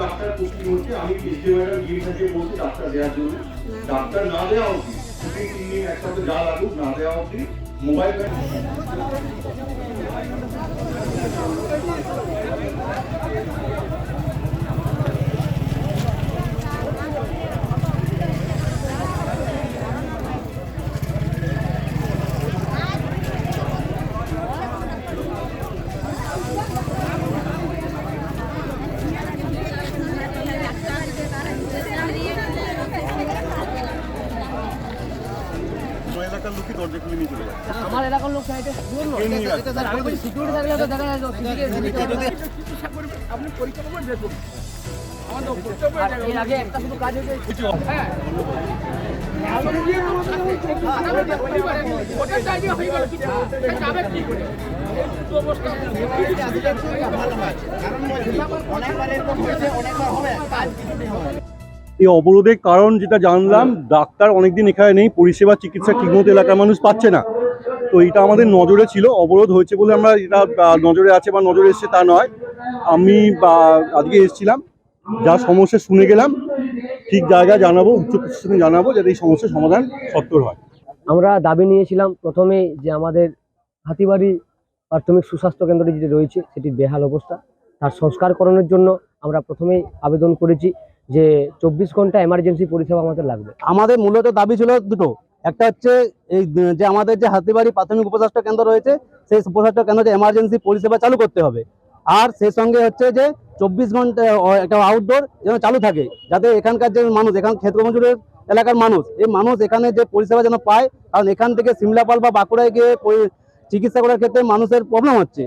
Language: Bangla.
ডাক্তার পোস্টিং হচ্ছে, আমি ডাক্তার দেওয়ার জন্য ডাক্তার না দেওয়া উচিত, 3 দিন একসাথে যা লাগুক না দেওয়া উচিত। মোবাইল এলাকার লোকই দরজা খুলে নিয়ে চলে যায়। আমার এলাকার লোক সাইডে আমি বলি সিকিউরিটি থাকলে তো দেখা যায় আপনি পরীক্ষা করবেন দেখুন এর আগে একটা শুধু কাজ হয়েছে হ্যাঁ এই অবরোধের কারণ যেটা জানলাম, ডাক্তার অনেকদিন এখানে নেই, পরিষেবা চিকিৎসা ঠিকমতো এলাকার মানুষ পাচ্ছে না। তো এটা আমাদের নজরে ছিল, অবরোধ হয়েছে বলে আমরা এটা নজরে আছে বা নজরে এসছে তা নয়। আমি আজকে এসেছিলাম, যা সমস্যা শুনে গেলাম, ঠিক জায়গায় জানাবো, উচ্চ প্রশাসনে জানাবো, যাতে এই সমস্যার সমাধান সত্বর হয়। আমরা দাবি নিয়েছিলাম প্রথমেই যে আমাদের হাতিবাড়ি প্রাথমিক সুস্বাস্থ্য কেন্দ্রটি যেটি রয়েছে সেটি বেহাল অবস্থা, তার সংস্কারকরণের জন্য আমরা প্রথমেই আবেদন করেছি যে 24 ঘন্টা এমার্জেন্সি পরিষেবা আমাদের লাগবে। আমাদের মূলত দাবি ছিল দুটো, একটা হচ্ছে এই যে আমাদের যে হাতিবাড়ি প্রাথমিক উপস্বাস্থ্য কেন্দ্র রয়েছে সেই উপস্বাস্থ্য কেন্দ্রে এমার্জেন্সি পরিষেবা চালু করতে হবে, আর সেই সঙ্গে হচ্ছে যে 24 ঘন্টা একটা আউটডোর যেন চালু থাকে, যাতে এখানকার যে মানুষ, এখান ক্ষেত্র মজুরের এলাকার মানুষ, এই মানুষ এখানে যে পরিষেবা যেন পায়, কারণ এখান থেকে সিমলাপাল বা বাঁকুড়ায় গিয়ে চিকিৎসা করার ক্ষেত্রে মানুষের প্রবলেম হচ্ছে।